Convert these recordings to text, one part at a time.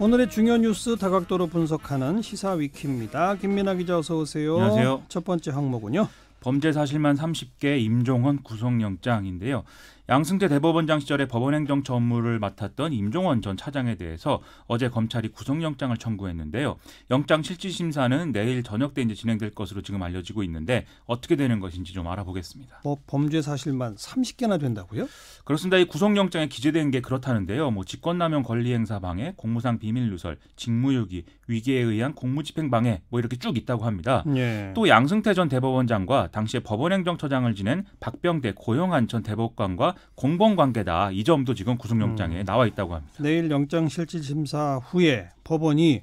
오늘의 중요한 뉴스 다각도로 분석하는 시사위키입니다. 김민아 기자 어서 오세요. 안녕하세요. 첫 번째 항목은요. 범죄 사실만 30개 임종원 구속영장인데요. 양승태 대법원장 시절에 법원행정처 업무를 맡았던 임종원 전 차장에 대해서 어제 검찰이 구속영장을 청구했는데요. 영장 실질심사는 내일 저녁 때 진행될 것으로 지금 알려지고 있는데 어떻게 되는 것인지 좀 알아보겠습니다. 범죄 사실만 30개나 된다고요? 그렇습니다. 이 구속영장에 기재된 게 그렇다는데요. 직권남용 권리행사 방해, 공무상 비밀누설, 직무유기, 위계에 의한 공무집행 방해 이렇게 쭉 있다고 합니다. 예. 또 양승태 전 대법원장과 당시에 법원행정처장을 지낸 박병대, 고영한 전 대법관과 공범관계다. 이 점도 지금 구속영장에 나와 있다고 합니다. 내일 영장 실질심사 후에 법원이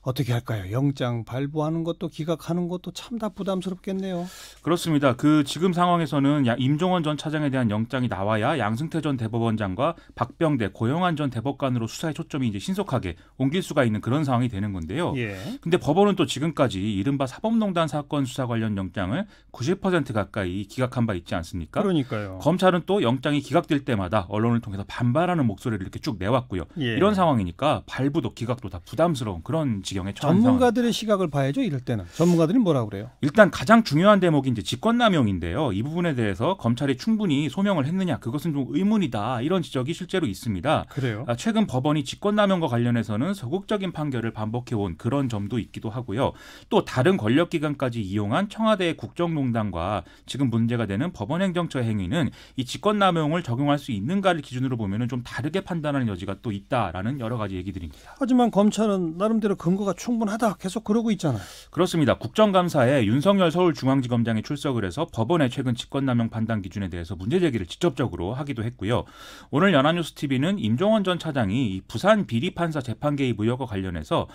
어떻게 할까요? 영장 발부하는 것도 기각하는 것도 참 다 부담스럽겠네요. 그렇습니다. 지금 상황에서는 임종원 전 차장에 대한 영장이 나와야 양승태 전 대법원장과 박병대, 고영한 전 대법관으로 수사의 초점이 이제 신속하게 옮길 수가 있는 그런 상황이 되는 건데요. 근데 법원은 또 지금까지 이른바 사법농단 사건 수사 관련 영장을 90% 가까이 기각한 바 있지 않습니까? 그러니까요. 검찰은 또 영장이 기각될 때마다 언론을 통해서 반발하는 목소리를 이렇게 쭉 내왔고요. 이런 상황이니까 발부도 기각도 다 부담스러운 그런 지경에 처한 전문가들의 시각을 봐야죠. 이럴 때는. 전문가들이 뭐라고 그래요? 일단 가장 중요한 대목이 이제 직권남용인데요. 이 부분에 대해서 검찰이 충분히 소명을 했느냐, 그것은 좀 의문이다. 이런 지적이 실제로 있습니다. 그래요? 최근 법원이 직권남용과 관련해서는 소극적인 판결을 반복해온 그런 점도 있기도 하고요. 또 다른 권력기관까지 이용한 청와대의 국정농단과 지금 문제가 되는 법원행정처 행위는 이 직권남용을 적용할 수 있는가를 기준으로 보면 좀 다르게 판단하는 여지가 또 있다라는 여러 가지 얘기들입니다. 하지만 검찰은 나름대로 근거가 충분하다. 계속 그러고 있잖아요. 그렇습니다. 국정감사에 윤석열 서울중앙지검장이 출석을 해서 법원의 최근 직권남용 판단 기준에 대해서 문제 제기를 직접적으로 하기도 했고요. 오늘 연합뉴스TV는 임종원 전 차장이 이 부산 비리판사 재판 개입 의혹과 관련해서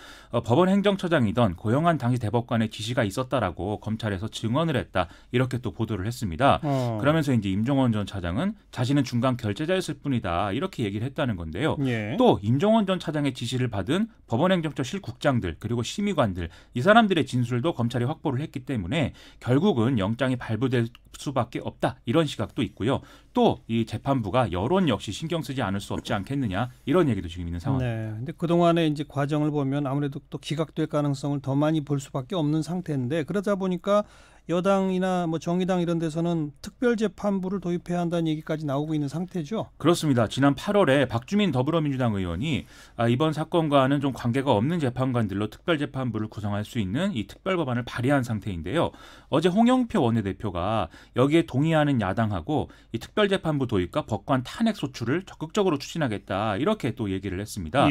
법원 행정처장이던 고영한 당시 대법관의 지시가 있었다라고 검찰에서 증언을 했다. 이렇게 또 보도를 했습니다. 그러면서 이제 임종원 전 차장은 자신은 중간 결재자였을 뿐이다. 이렇게 얘기를 했다는 건데요. 또 임종원 전 차장의 지시를 받은 법원행정처 실국장들 그리고 심의관들 이 사람들의 진술도 검찰이 확보를 했기 때문에 결국은 영장이 발부될 수밖에 없다. 이런 시각도 있고요. 또 이 재판부가 여론 역시 신경 쓰지 않을 수 없지 않겠느냐 이런 얘기도 지금 있는 상황입니다. 네. 근데 그동안의 이제 과정을 보면 아무래도 또 기각될 가능성을 더 많이 볼 수밖에 없는 상태인데 그러다 보니까 여당이나 정의당 이런 데서는 특별재판부를 도입해야 한다는 얘기까지 나오고 있는 상태죠. 그렇습니다. 지난 8월에 박주민 더불어민주당 의원이 이번 사건과는 좀 관계가 없는 재판관들로 특별재판부를 구성할 수 있는 이 특별법안을 발의한 상태인데요. 어제 홍영표 원내대표가 여기에 동의하는 야당하고 이 특별재판부 도입과 법관 탄핵 소추를 적극적으로 추진하겠다 이렇게 또 얘기를 했습니다.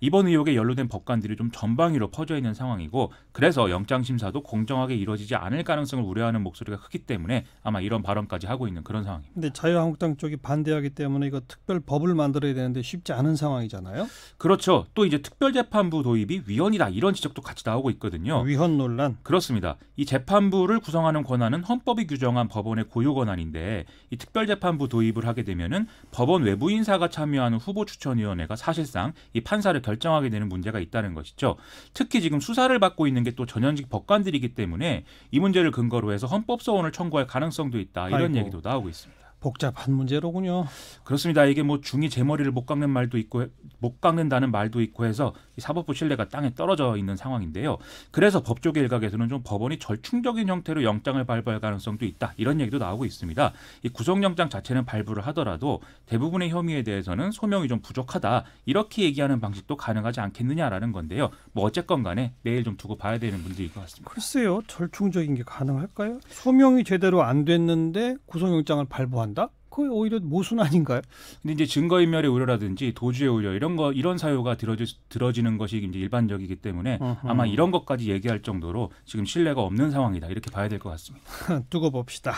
이번 의혹에 연루된 법관들이 좀 전방위로 퍼져 있는 상황이고 그래서 영장심사도 공정하게 이루어지지 않을 가능성을 우려하는 목소리가 크기 때문에 아마 이런 발언까지 하고 있는 그런 상황입니다. 근데 자유한국당 쪽이 반대하기 때문에 이거 특별법을 만들어야 되는데 쉽지 않은 상황이잖아요. 그렇죠. 또 이제 특별재판부 도입이 위헌이다 이런 지적도 같이 나오고 있거든요. 위헌 논란. 그렇습니다. 이 재판부를 구성하는 권한은 헌법이 규정한 법원의 고유 권한인데 이 특별재판부 도입을 하게 되면은 법원 외부 인사가 참여하는 후보추천위원회가 사실상 이 판사를 결정하게 되는 문제가 있다는 것이죠. 특히 지금 수사를 받고 있는 게 또 전현직 법관들이기 때문에 이 문제를 근거로 해서 헌법소원을 청구할 가능성도 있다. 이런 얘기도 나오고 있습니다. 복잡한 문제로군요. 그렇습니다. 이게 중이 제 머리를 못 깎는 말도 있고 못 깎는다는 말도 있고 해서 이 사법부 신뢰가 땅에 떨어져 있는 상황인데요. 그래서 법조계 일각에서는 좀 법원이 절충적인 형태로 영장을 발부할 가능성도 있다. 이런 얘기도 나오고 있습니다. 이 구속영장 자체는 발부를 하더라도 대부분의 혐의에 대해서는 소명이 좀 부족하다. 이렇게 얘기하는 방식도 가능하지 않겠느냐라는 건데요. 어쨌건 간에 내일 좀 두고 봐야 되는 문제일 것 같습니다. 글쎄요. 절충적인 게 가능할까요? 소명이 제대로 안 됐는데 구속영장을 발부한다? 그게 오히려 모순 아닌가요? 근데 이제 증거인멸의 우려라든지 도주의 우려 이런 사유가 들어지는 것이 이제 일반적이기 때문에 아마 이런 것까지 얘기할 정도로 지금 신뢰가 없는 상황이다 이렇게 봐야 될 것 같습니다. 두고 봅시다.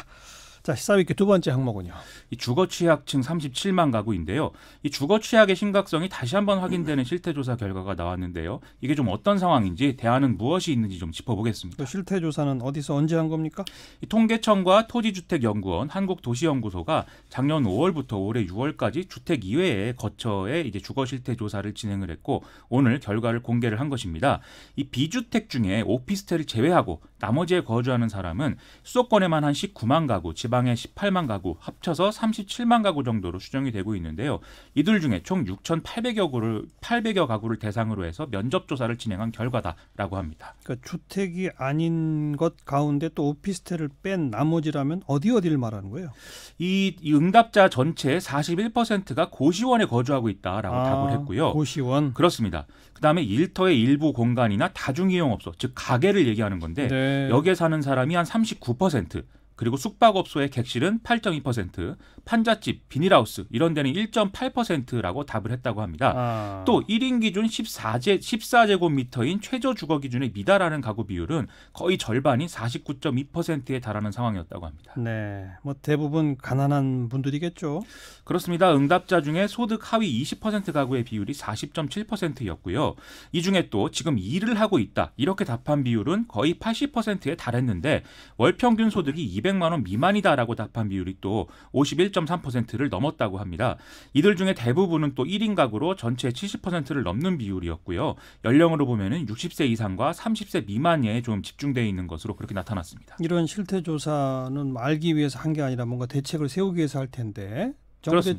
자, 시사위키 두 번째 항목은요. 이 주거 취약층 37만 가구인데요. 이 주거 취약의 심각성이 다시 한번 확인되는 실태조사 결과가 나왔는데요. 이게 좀 어떤 상황인지 대안은 무엇이 있는지 좀 짚어보겠습니다. 실태조사는 어디서 언제 한 겁니까? 이 통계청과 토지주택연구원, 한국도시연구소가 작년 5월부터 올해 6월까지 주택 이외에 거처에 이제 주거 실태 조사를 진행을 했고 오늘 결과를 공개를 한 것입니다. 이 비주택 중에 오피스텔을 제외하고 나머지에 거주하는 사람은 수도권에만 한 19만 가구, 지방 지방의 18만 가구, 합쳐서 37만 가구 정도로 추정이 되고 있는데요. 이들 중에 총 6,800여 가구를 대상으로 해서 면접 조사를 진행한 결과다라고 합니다. 그러니까 주택이 아닌 것 가운데 또 오피스텔을 뺀 나머지라면 어디를 말하는 거예요? 이 응답자 전체의 41%가 고시원에 거주하고 있다라고 답을 했고요. 고시원. 그렇습니다. 그다음에 일터의 일부 공간이나 다중이용업소, 즉 가게를 얘기하는 건데 네. 여기에 사는 사람이 한 39%, 그리고 숙박업소의 객실은 8.2%, 판잣집, 비닐하우스 이런 데는 1.8%라고 답을 했다고 합니다. 또 1인 기준 14제곱미터인 최저 주거 기준에 미달하는 가구 비율은 거의 절반인 49.2%에 달하는 상황이었다고 합니다. 네, 뭐 대부분 가난한 분들이겠죠. 그렇습니다. 응답자 중에 소득 하위 20% 가구의 비율이 40.7%였고요. 이 중에 또 지금 일을 하고 있다 이렇게 답한 비율은 거의 80%에 달했는데 월 평균 소득이 200만 원 미만이다라고 답한 비율이 또 51.3%를 넘었다고 합니다. 이들 중에 대부분은 또 1인 가구로 전체의 70%를 넘는 비율이었고요. 연령으로 보면은 60세 이상과 30세 미만에 좀 집중되어 있는 것으로 그렇게 나타났습니다. 이런 실태 조사는 알기 위해서 한 게 아니라 뭔가 대책을 세우기 위해서 할 텐데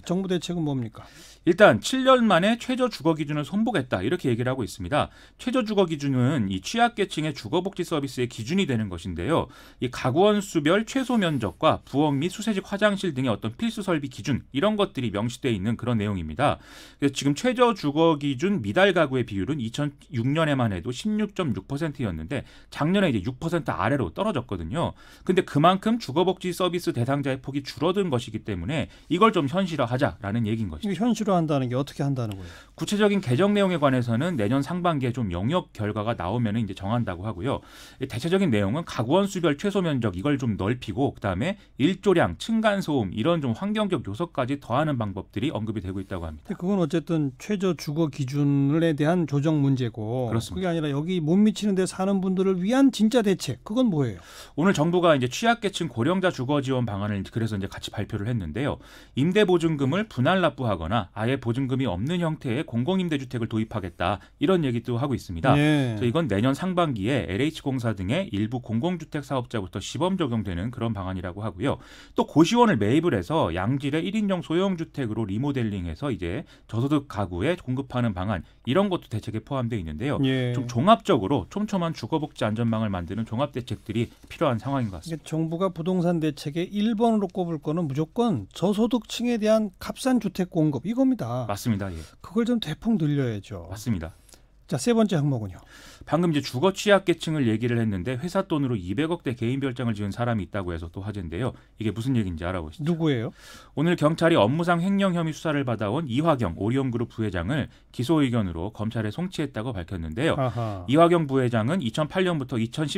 정부 대책은 뭡니까? 일단 7년 만에 최저 주거 기준을 손보겠다 이렇게 얘기를 하고 있습니다. 최저 주거 기준은 이 취약계층의 주거복지 서비스의 기준이 되는 것인데요. 이 가구원 수별 최소 면적과 부엌 및 수세식 화장실 등의 어떤 필수 설비 기준 이런 것들이 명시되어 있는 그런 내용입니다. 그래서 지금 최저 주거 기준 미달 가구의 비율은 2006년에만 해도 16.6%였는데 작년에 이제 6% 아래로 떨어졌거든요. 근데 그만큼 주거복지 서비스 대상자의 폭이 줄어든 것이기 때문에 이걸 좀 현실화하자라는 얘기인 것이죠. 이게 현실화한다는 게 어떻게 한다는 거예요? 구체적인 개정 내용에 관해서는 내년 상반기에 좀 영역 결과가 나오면 이제 정한다고 하고요. 대체적인 내용은 가구원 수별 최소 면적 이걸 좀 넓히고 그다음에 일조량, 층간 소음 이런 좀 환경적 요소까지 더하는 방법들이 언급이 되고 있다고 합니다. 그건 어쨌든 최저 주거 기준에 대한 조정 문제고 그렇습니다. 그게 아니라 여기 못 미치는 데 사는 분들을 위한 진짜 대책 그건 뭐예요? 오늘 정부가 이제 취약계층 고령자 주거 지원 방안을 그래서 이제 같이 발표를 했는데요. 임대보증금을 분할 납부하거나 아예 보증금이 없는 형태의 공공임대주택을 도입하겠다 이런 얘기도 하고 있습니다. 네. 그래서 이건 내년 상반기에 LH공사 등의 일부 공공주택 사업자부터 시범 적용되는 그런 방안이라고 하고요. 또 고시원을 매입을 해서 양질의 1인용 소형주택으로 리모델링해서 이제 저소득 가구에 공급하는 방안 이런 것도 대책에 포함되어 있는데요. 예. 좀 종합적으로 촘촘한 주거복지 안전망을 만드는 종합대책들이 필요한 상황인 것 같습니다. 정부가 부동산 대책의 1번으로 꼽을 거는 무조건 저소득층에 대한 값싼 주택 공급 이겁니다. 맞습니다. 예. 그걸 좀 대폭 늘려야죠. 맞습니다. 자, 세 번째 항목은요. 방금 이제 주거 취약계층을 얘기를 했는데 회사 돈으로 200억대 개인 별장을 지은 사람이 있다고 해서 또 화제인데요. 이게 무슨 얘기인지 알아보시죠. 누구예요? 오늘 경찰이 업무상 횡령 혐의 수사를 받아온 이화경 오리온그룹 부회장을 기소 의견으로 검찰에 송치했다고 밝혔는데요. 아하. 이화경 부회장은 2008년부터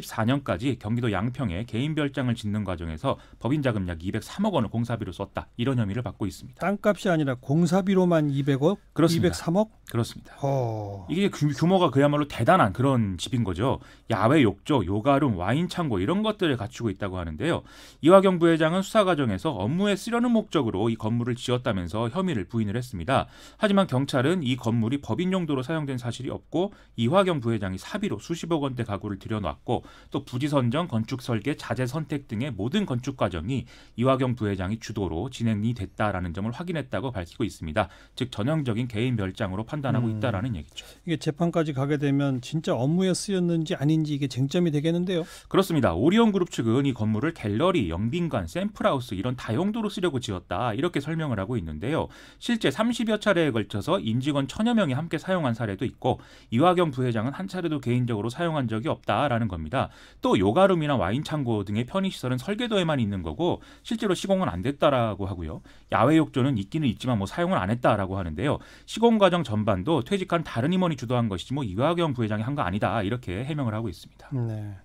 2014년까지 경기도 양평에 개인 별장을 짓는 과정에서 법인 자금 약 203억 원을 공사비로 썼다. 이런 혐의를 받고 있습니다. 땅값이 아니라 공사비로만 200억? 그렇습니다. 203억? 그렇습니다. 허. 이게 규모가 그야말로 대단한 그런 집인 거죠. 야외 욕조, 요가룸, 와인 창고 이런 것들을 갖추고 있다고 하는데요. 이화경 부회장은 수사 과정에서 업무에 쓰려는 목적으로 이 건물을 지었다면서 혐의를 부인을 했습니다. 하지만 경찰은 이 건물이 법인 용도로 사용된 사실이 없고 이화경 부회장이 사비로 수십억 원대 가구를 들여놨고 또 부지 선정, 건축 설계, 자재 선택 등의 모든 건축 과정이 이화경 부회장이 주도로 진행이 됐다라는 점을 확인했다고 밝히고 있습니다. 즉 전형적인 개인 별장으로 판단하고 있다라는 얘기죠. 이게 재판까지 가게 되면 진짜 업무에 쓰였는지 아닌지 이게 쟁점이 되겠는데요. 그렇습니다. 오리온그룹 측은 이 건물을 갤러리, 영빈관, 샘플하우스 이런 다용도로 쓰려고 지었다 이렇게 설명을 하고 있는데요. 실제 30여 차례에 걸쳐서 임직원 1000여 명이 함께 사용한 사례도 있고 이화경 부회장은 한 차례도 개인적으로 사용한 적이 없다라는 겁니다. 또 요가룸이나 와인 창고 등의 편의시설은 설계도에만 있는 거고 실제로 시공은 안 됐다라고 하고요. 야외 욕조는 있기는 있지만 뭐 사용을 안 했다라고 하는데요. 시공 과정 전반도 퇴직한 다른 임원이 주도한 것이지 뭐 이화경 부회장이 한 거 아니다 이렇게 해명을 하고 있습니다. 네.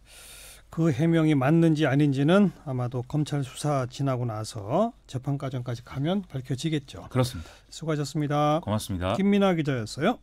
그 해명이 맞는지 아닌지는 아마도 검찰 수사 지나고 나서 재판 과정까지 가면 밝혀지겠죠. 그렇습니다. 수고하셨습니다. 고맙습니다. 김민아 기자였어요.